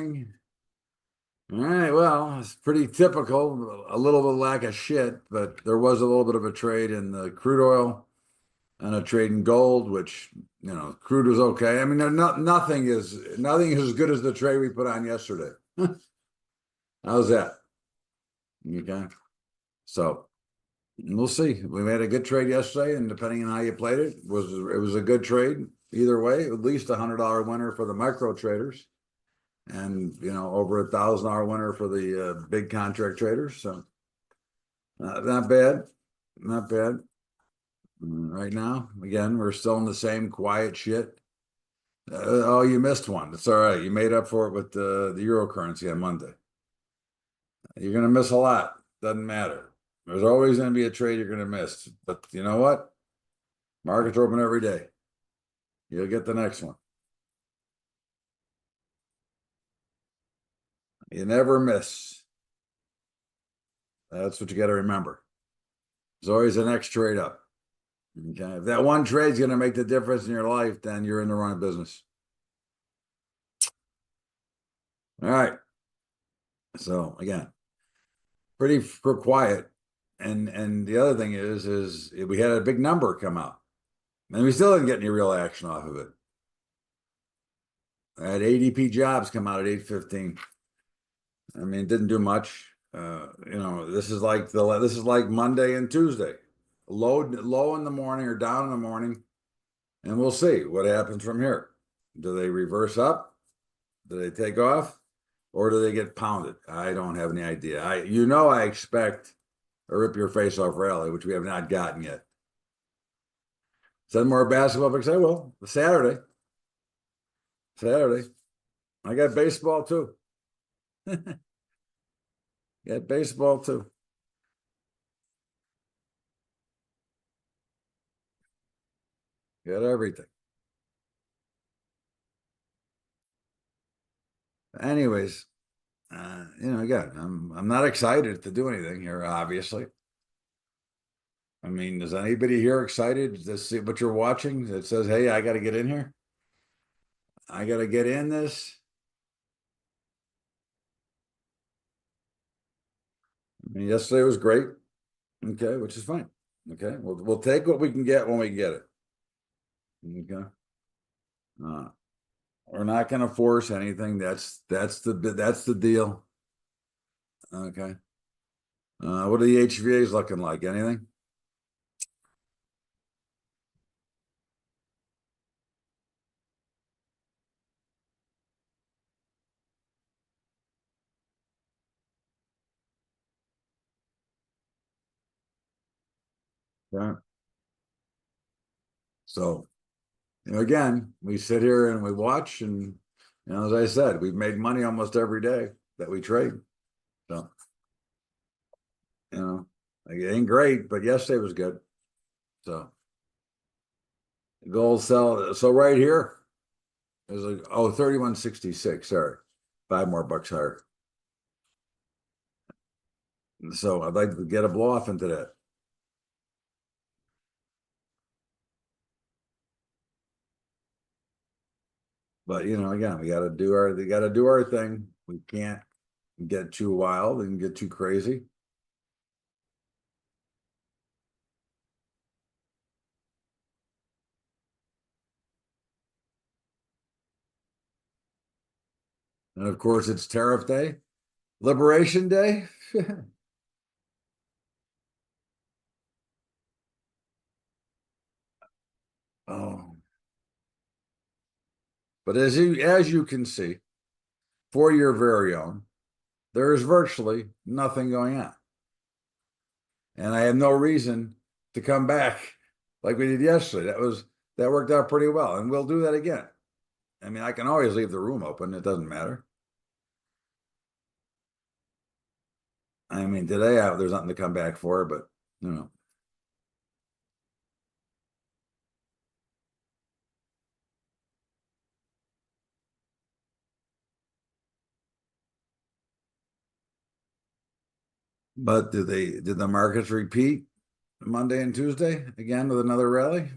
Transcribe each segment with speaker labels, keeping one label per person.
Speaker 1: morning. All right, well, it's pretty typical. A little bit of lack of shit, but there was a little bit of a trade in the crude oil and a trade in gold, which crude was okay. I mean, nothing is as good as the trade we put on yesterday. How's that? Okay, so we'll see. We made a good trade yesterday, and depending on how you played it, it was a good trade either way. At least $100 winner for the micro traders, and over $1,000 winner for the big contract traders. So not bad, not bad. Right now, again, we're still in the same quiet shit. Oh, you missed one. It's all right. You made up for it with the euro currency on Monday. You're going to miss a lot. Doesn't matter. There's always going to be a trade you're going to miss. But you know what? Markets are open every day. You'll get the next one. You never miss. That's what you got to remember. There's always the next trade up. Okay. If that one trade's going to make the difference in your life, then you're in the wrong business. All right. So again, pretty quiet. And the other thing is we had a big number come out, and we still didn't get any real action off of it. I had ADP jobs come out at 8:15. I mean, it didn't do much. This is like Monday and Tuesday, low in the morning or down in the morning, and we'll see what happens from here. Do they reverse up? Do they take off, or do they get pounded? I don't have any idea. I expect a rip your face off rally, which we have not gotten yet. Send more basketball because I will. Saturday. I got baseball too. Got baseball too. Got everything. Anyways, again, I'm not excited to do anything here, obviously. I mean, is anybody here excited to see what you're watching that says, hey, I got to get in here? I got to get in this. I mean, yesterday was great. Okay, which is fine. Okay, we'll take what we can get when we get it. Okay. We're not going to force anything. That's the deal. Okay. What are the HVAs looking like? Anything? Yeah. So, again, we sit here and we watch, and as I said, we've made money almost every day that we trade. So, like, it ain't great, but yesterday was good. So, gold sell. So right here is like 31.66. Sorry, $5 more higher. So I'd like to get a blow off into that. But again, we got to do our thing. We can't get too wild and get too crazy. And of course, it's Tariff Day, Liberation Day. Oh, but as you can see, for your very own, there is virtually nothing going on, and I have no reason to come back like we did yesterday. That worked out pretty well, and we'll do that again. I mean, I can always leave the room open; it doesn't matter. I mean, today there's nothing to come back for, but you know. But did the markets repeat Monday and Tuesday again with another rally?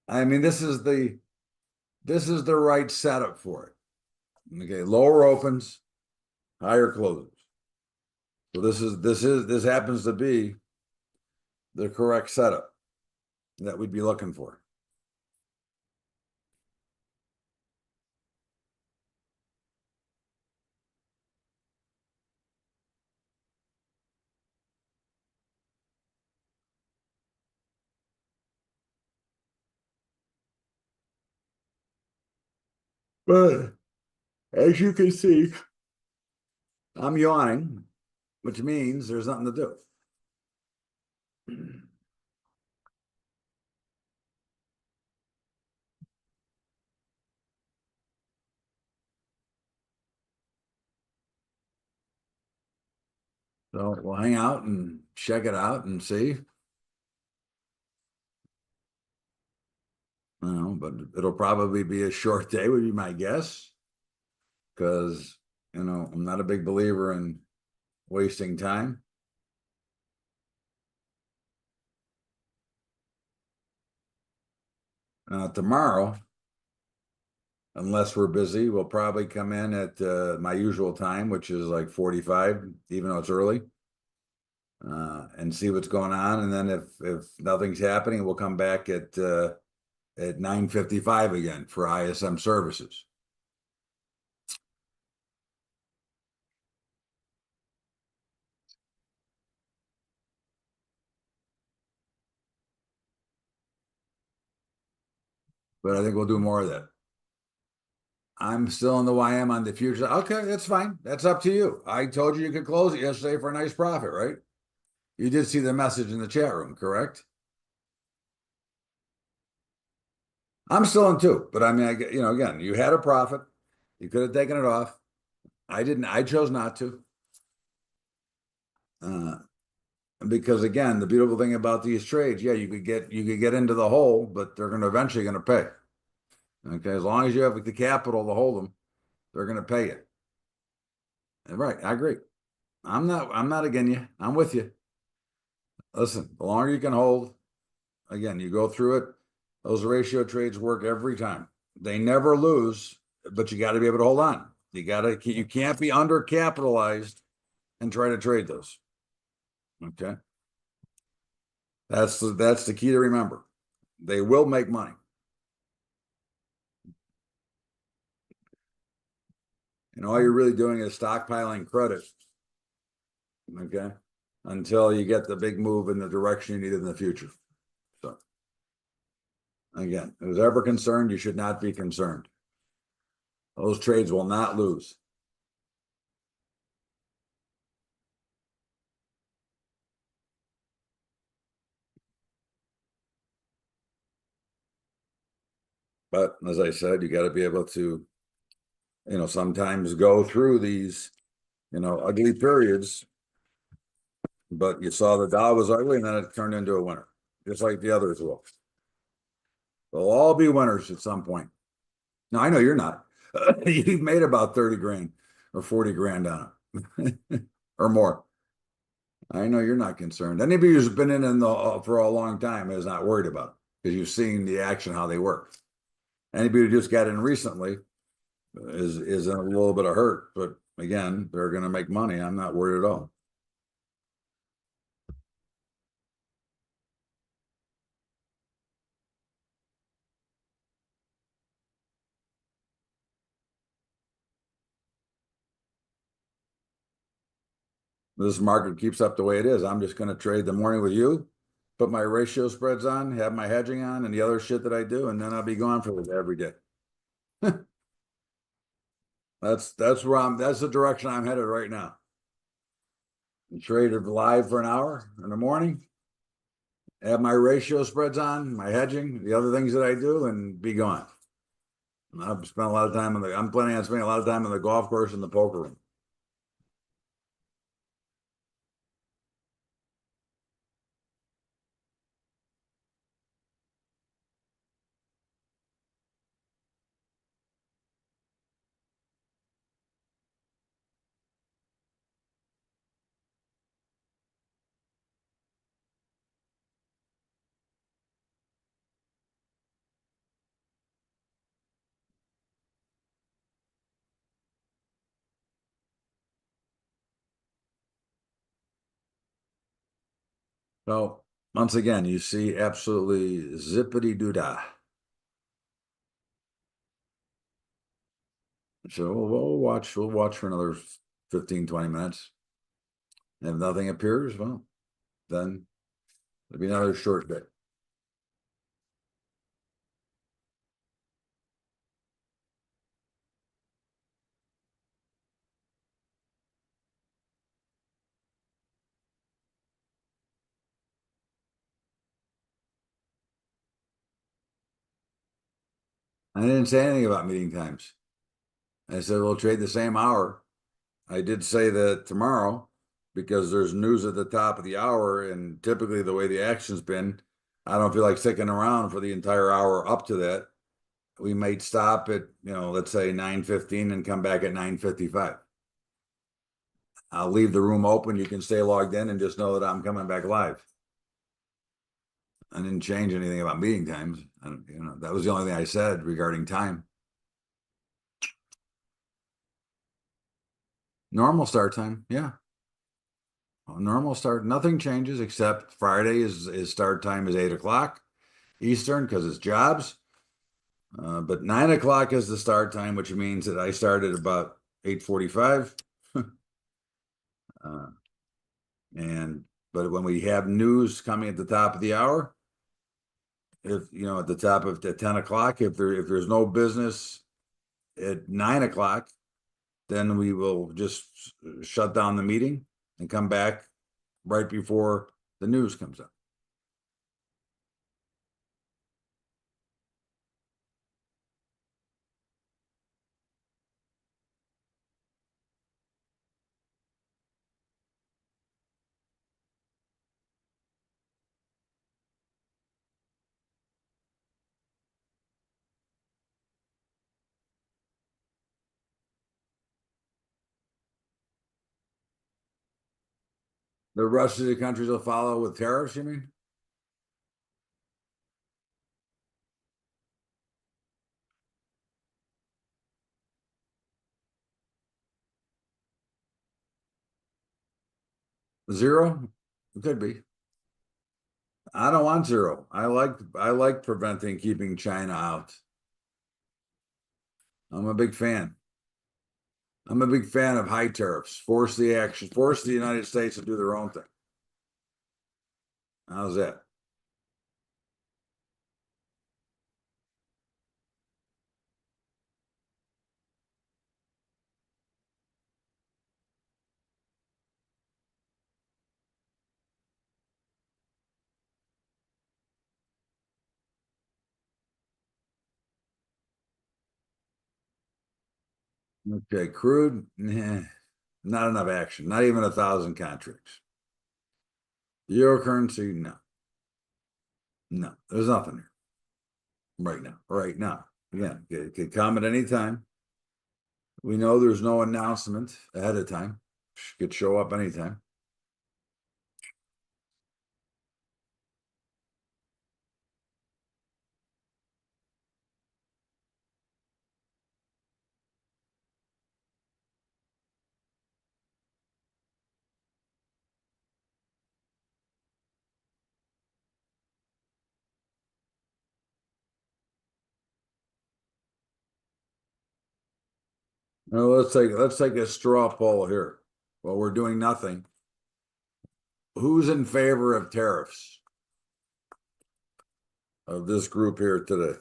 Speaker 1: I mean, this is the right setup for it. Okay, lower opens, higher closes. So this happens to be the correct setup that we'd be looking for. But as you can see, I'm yawning, which means there's nothing to do. So we'll hang out and check it out and see. You know, but it'll probably be a short day, would be my guess, because I'm not a big believer in wasting time. Tomorrow, unless we're busy, we'll probably come in at my usual time, which is like 45, even though it's early, and see what's going on. And then if nothing's happening, we'll come back at 9:55 again for ISM services. But I think we'll do more of that. I'm still in the YM on the future. Okay, that's fine. That's up to you. I told you could close it yesterday for a nice profit, right? You did see the message in the chat room, correct? I'm still in too, but I mean, again, you had a profit. You could have taken it off. I didn't. I chose not to. Uh, because again, the beautiful thing about these trades, yeah, you could get into the hole, but they're going to eventually going to pay. Okay, as long as you have the capital to hold them, they're going to pay you. Right, I agree. I'm not against you. I'm with you. Listen, the longer you can hold, again, you go through it. Those ratio trades work every time. They never lose, but you got to be able to hold on. You can't be undercapitalized and try to trade those. Okay. That's the key to remember. They will make money. And all you're really doing is stockpiling credit. Okay. Until you get the big move in the direction you need in the future. So again, if who's ever concerned, you should not be concerned. Those trades will not lose. But as I said, you got to be able to, sometimes go through these, ugly periods. But you saw the Dow was ugly and then it turned into a winner, just like the others will. They'll all be winners at some point. No, I know you're not. You've made about 30 grand or 40 grand on it or more. I know you're not concerned. Anybody who's been in the for a long time is not worried about it because you've seen the action, how they work. Anybody who just got in recently is in a little bit of hurt, but again, they're going to make money. I'm not worried at all. This market keeps up the way it is. I'm just going to trade the morning with you, put my ratio spreads on, have my hedging on, and the other shit that I do, and then I'll be gone for every day. That's the direction I'm headed right now. Trade it live for an hour in the morning, have my ratio spreads on, my hedging, the other things that I do, and be gone. And I've spent a lot of time I'm planning on spending a lot of time on the golf course and the poker room. So once again, you see absolutely zippity doo dah. So we'll watch for another 15, 20 minutes. And if nothing appears, well, then it'll be another short day. I didn't say anything about meeting times. I said we'll trade the same hour. I did say that tomorrow because there's news at the top of the hour, and typically the way the action's been, I don't feel like sticking around for the entire hour up to that. We might stop at, let's say 9:15 and come back at 9:55. I'll leave the room open. You can stay logged in and just know that I'm coming back live. I didn't change anything about meeting times. That was the only thing I said regarding time. Normal start time, yeah. Normal start, nothing changes except Friday is start time is 8 o'clock Eastern because it's jobs. But 9 o'clock is the start time, which means that I started about 8:45. uh, and but when we have news coming at the top of the hour, if at the top of the 10 o'clock, if there's no business at 9 o'clock, then we will just shut down the meeting and come back right before the news comes up. The rest of the countries will follow with tariffs, you mean? Zero? It could be. I don't want zero. I like preventing keeping China out. I'm a big fan. I'm a big fan of high tariffs. Force the action, force the United States to do their own thing. How's that? Okay, crude, not enough action. Not even 1,000 contracts. Euro currency, no, no. There's nothing here right now. Right now, again, it could come at any time. We know there's no announcement ahead of time. Could show up anytime. Now let's take a straw poll here. Well, we're doing nothing. Who's in favor of tariffs of this group here today?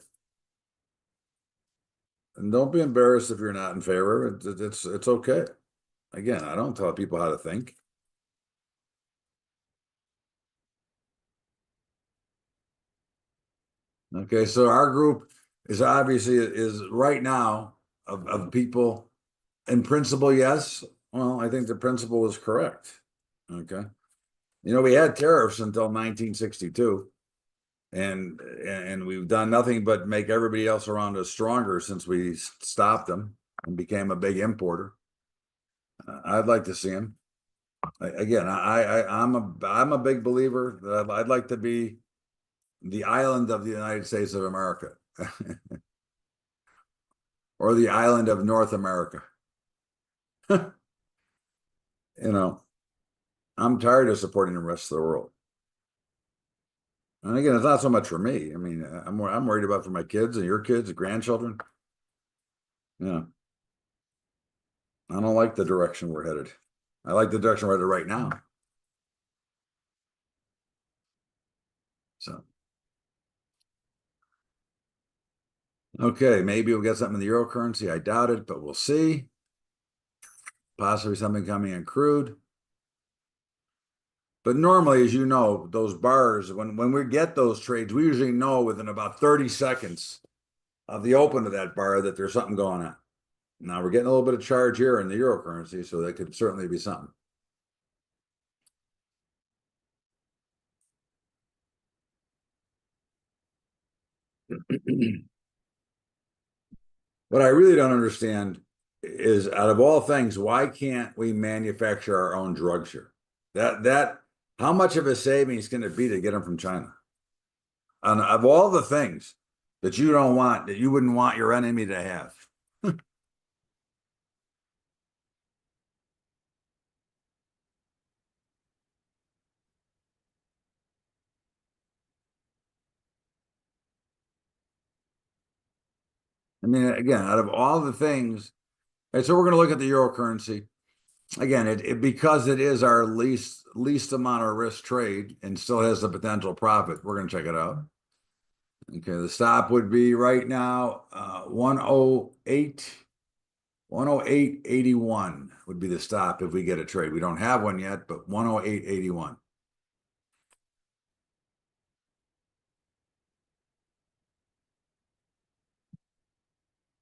Speaker 1: And don't be embarrassed if you're not in favor. It's okay. Again, I don't tell people how to think. Okay, so our group is obviously is right now of people in principle, yes. Well, I think the principle is correct. Okay. We had tariffs until 1962, and we've done nothing but make everybody else around us stronger since we stopped them and became a big importer. I'd like to see them. Again, I'm a big believer that I'd like to be the island of the United States of America or the island of North America. you know, I'm tired of supporting the rest of the world. And again, it's not so much for me. I mean, I'm worried about for my kids and your kids, grandchildren. Yeah, I don't like the direction we're headed. I like the direction we're headed right now. So, okay, maybe we'll get something in the euro currency. I doubt it, but we'll see. Possibly something coming in crude. But normally, as you know, those bars, when we get those trades, we usually know within about 30 seconds of the open of that bar that there's something going on. Now we're getting a little bit of charge here in the euro currency, so that could certainly be something. What I really don't understand is, out of all things, why can't we manufacture our own drugs here? That how much of a savings can it be to get them from China? And of all the things that you don't want, that you wouldn't want your enemy to have. I mean, again, out of all the things, and so we're going to look at the euro currency again. Because it is our least amount of risk trade and still has the potential profit. We're going to check it out. Okay, the stop would be right now 108. 108.81 would be the stop if we get a trade. We don't have one yet, but 108.81.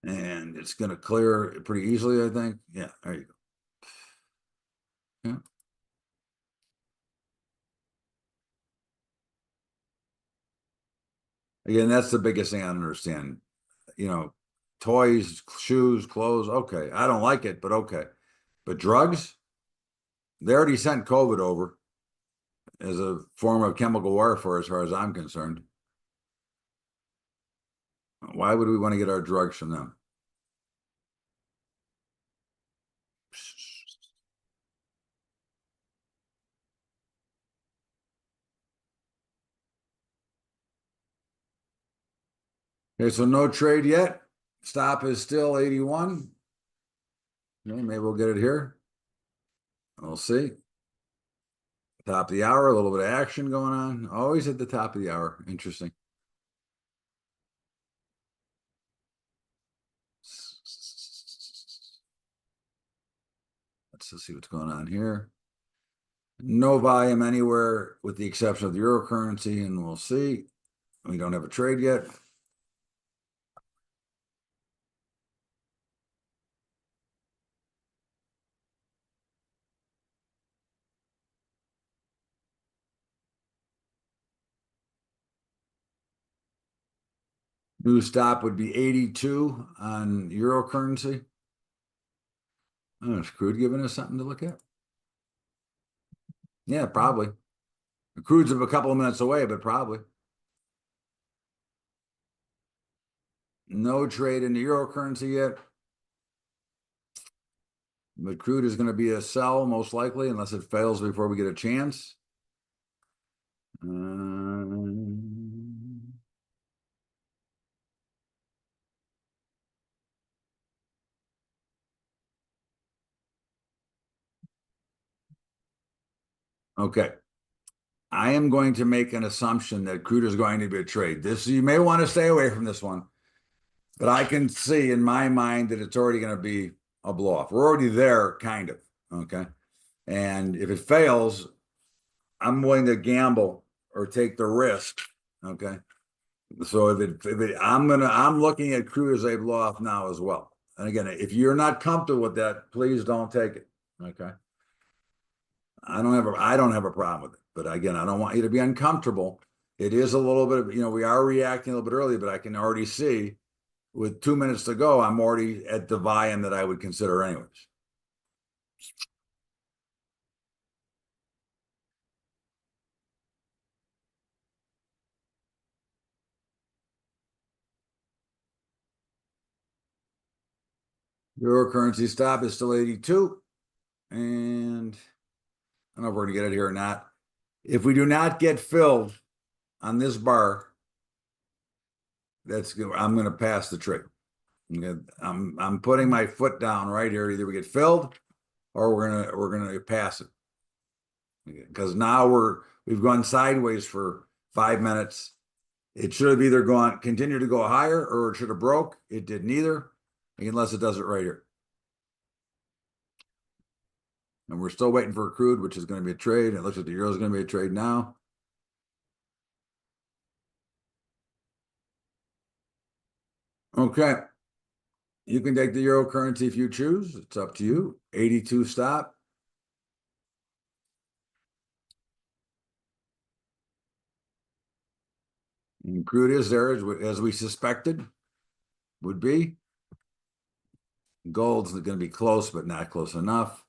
Speaker 1: And it's going to clear pretty easily, I think. Yeah, there you go. Yeah. Again, that's the biggest thing I don't understand. You know, toys, shoes, clothes, okay. I don't like it, but okay. But drugs, they already sent COVID over as a form of chemical warfare, as far as I'm concerned. Why would we want to get our drugs from them? Okay, so no trade yet. Stop is still 81. Okay, maybe we'll get it here. We'll see. Top of the hour, a little bit of action going on. Always at the top of the hour. Interesting. Let's just see what's going on here. No volume anywhere with the exception of the euro currency, and we'll see. We don't have a trade yet. New stop would be 82 on euro currency. Oh, is crude giving us something to look at? Yeah, probably. The crude's a couple of minutes away, but probably. No trade in the euro currency yet. But crude is going to be a sell, most likely, unless it fails before we get a chance. Okay. I am going to make an assumption that crude is going to be a trade. This, you may want to stay away from this one, but I can see in my mind that it's already going to be a blow off. We're already there, kind of. Okay. And if it fails, I'm willing to gamble or take the risk. Okay. So I'm looking at crude as a blow off now as well. And again, if you're not comfortable with that, please don't take it. Okay. I don't have a problem with it. But again, I don't want you to be uncomfortable. It is a little bit of, we are reacting a little bit early, but I can already see with 2 minutes to go, I'm already at the volume that I would consider anyways. Euro currency stop is still 82. And I don't know if we're going to get it here or not. If we do not get filled on this bar, I'm going to pass the trade. I'm putting my foot down right here. Either we get filled or we're gonna pass it because now we've gone sideways for 5 minutes. It should have either gone continue to go higher or it should have broke. It did neither, unless it does it right here. And we're still waiting for a crude, which is going to be a trade. It looks like the euro is going to be a trade now. Okay. You can take the euro currency if you choose. It's up to you. 82 stop. And crude is there as we suspected would be. Gold's going to be close, but not close enough.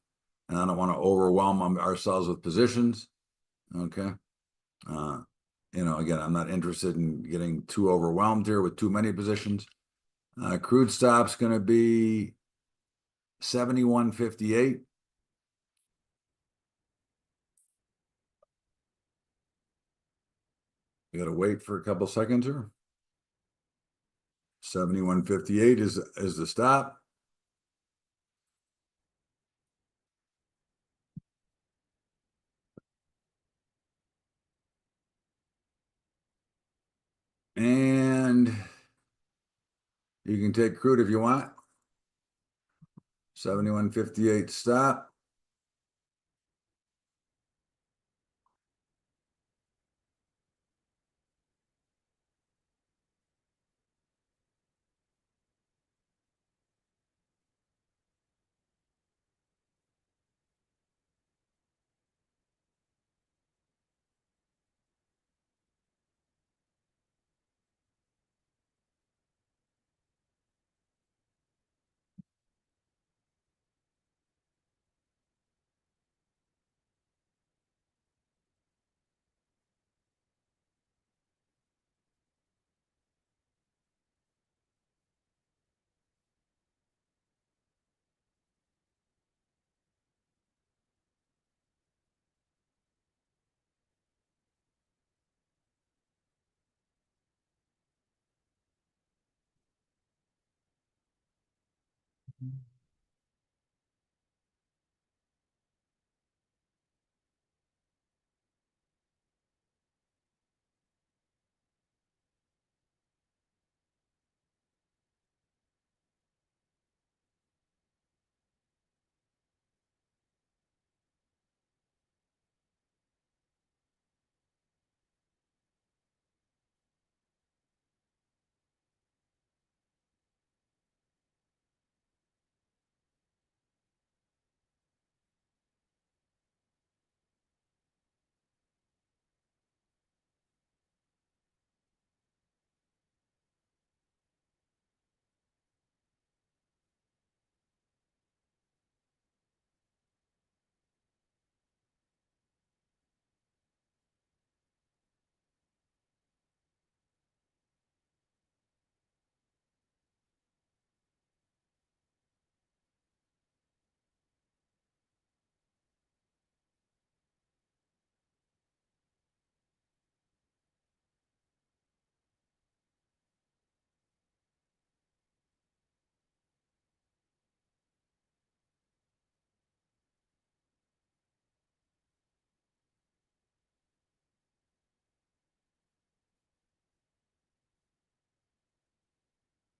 Speaker 1: And I don't want to overwhelm ourselves with positions. Okay. Uh, again, I'm not interested in getting too overwhelmed here with too many positions. Crude stop's going to be 71.58. You got to wait for a couple seconds here. 71.58 is the stop. And you can take crude if you want. 71.58 stop.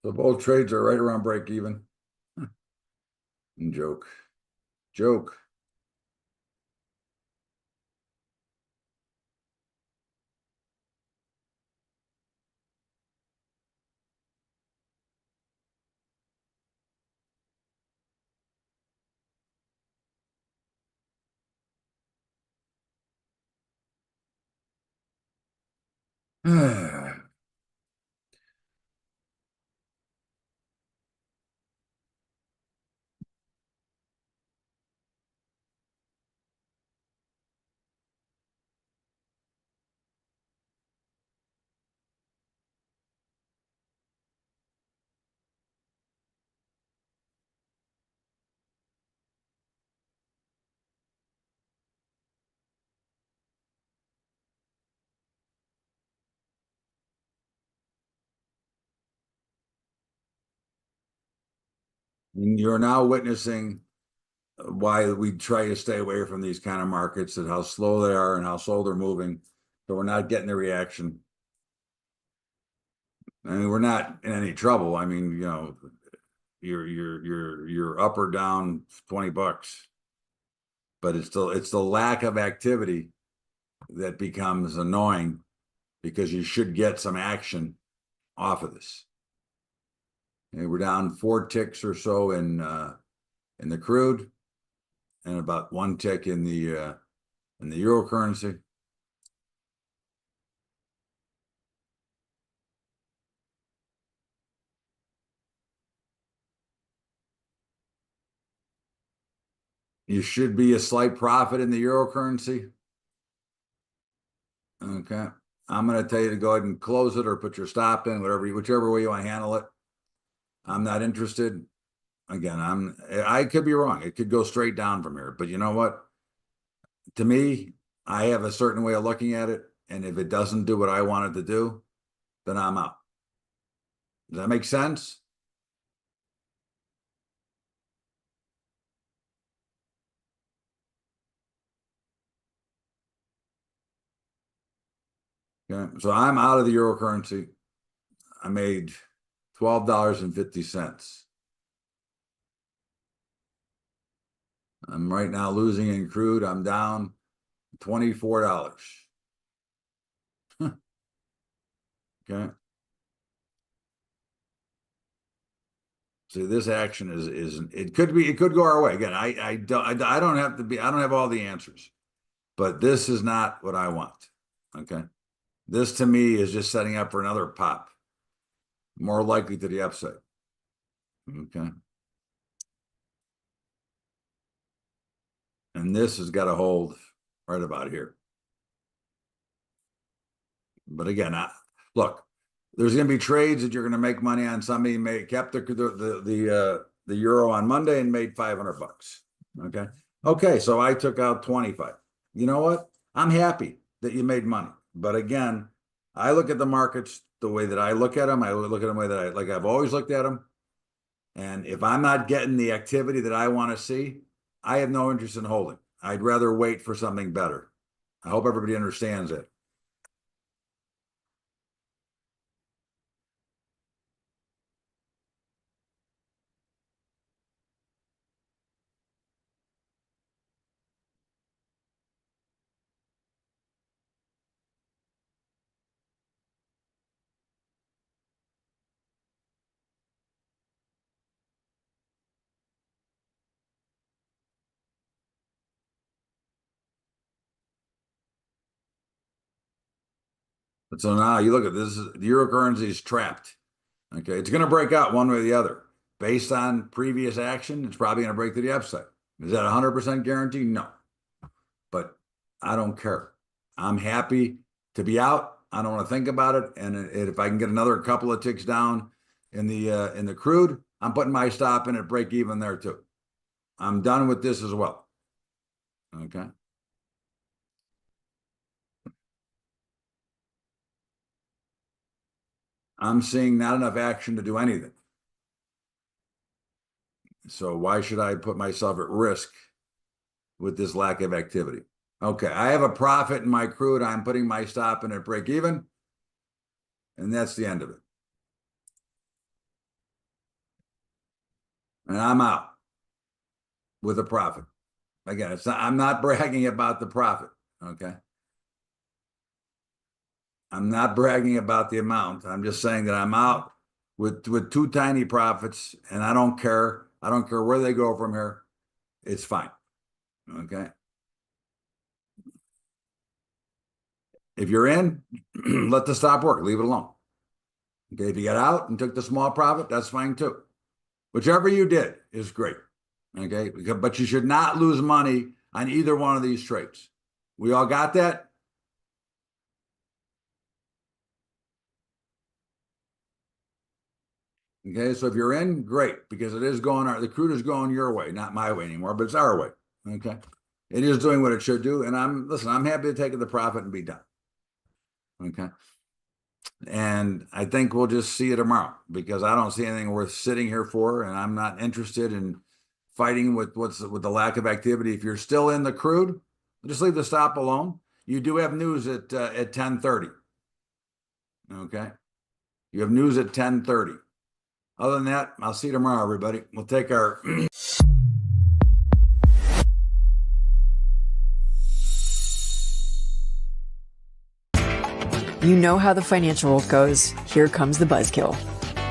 Speaker 1: So both trades are right around break even. Joke. Joke. And you're now witnessing why we try to stay away from these kind of markets and how slow they are and how slow they're moving. So we're not getting the reaction. I mean, we're not in any trouble. I mean, you're up or down $20, but it's the lack of activity that becomes annoying because you should get some action off of this. And we're down 4 ticks or so in the crude, and about 1 tick in the euro currency. You should be a slight profit in the euro currency. Okay. I'm going to tell you to go ahead and close it or put your stop in, whichever way you want to handle it. I'm not interested. Again, I could be wrong. It could go straight down from here, but you know what? To me, I have a certain way of looking at it, and if it doesn't do what I want it to do, then I'm out. Does that make sense? Okay. So I'm out of the euro currency. I made $12.50. I'm right now losing in crude. I'm down $24. Okay. See, this action is it could go our way. Again, I don't I don't have all the answers, but this is not what I want. Okay. This to me is just setting up for another pop, more likely to the upside. Okay. And this has got to hold right about here. But again, look, there's going to be trades that you're going to make money on. Somebody kept the euro on Monday and made $500. Okay. Okay. So I took out 25. You know what? I'm happy that you made money. But again, I look at the markets the way that I look at them. I look at them the way that I've always looked at them. And if I'm not getting the activity that I want to see, I have no interest in holding. I'd rather wait for something better. I hope everybody understands it. But so now you look at this, the euro currency is trapped. Okay. It's going to break out one way or the other. Based on previous action, it's probably going to break to the upside. Is that 100% guarantee? No. But I don't care. I'm happy to be out. I don't want to think about it. And if I can get another couple of ticks down in the crude, I'm putting my stop in at break even there too. I'm done with this as well. Okay. I'm seeing not enough action to do anything. So why should I put myself at risk with this lack of activity? Okay, I have a profit in my crude. I'm putting my stop in at break even, and that's the end of it. And I'm out with a profit. Again, I'm not bragging about the profit. Okay. I'm not bragging about the amount. I'm just saying that I'm out with 2 tiny profits, and I don't care. I don't care where they go from here. It's fine. Okay. If you're in, let the stop work. Leave it alone. Okay. If you get out and took the small profit, that's fine too. Whichever you did is great. Okay. But you should not lose money on either one of these trades. We all got that? Okay. So if you're in, great, because it is going, the crude is going your way, not my way anymore, but it's our way. Okay. It is doing what it should do. And I'm happy to take the profit and be done. Okay. And I think we'll just see you tomorrow, because I don't see anything worth sitting here for, and I'm not interested in fighting with the lack of activity. If you're still in the crude, just leave the stop alone. You do have news at 10:30. Okay. You have news at 10:30. Other than that, I'll see you tomorrow, everybody. We'll take our
Speaker 2: You know how the financial world goes. Here comes the buzzkill.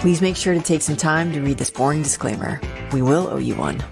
Speaker 2: Please make sure to take some time to read this boring disclaimer. We will owe you one.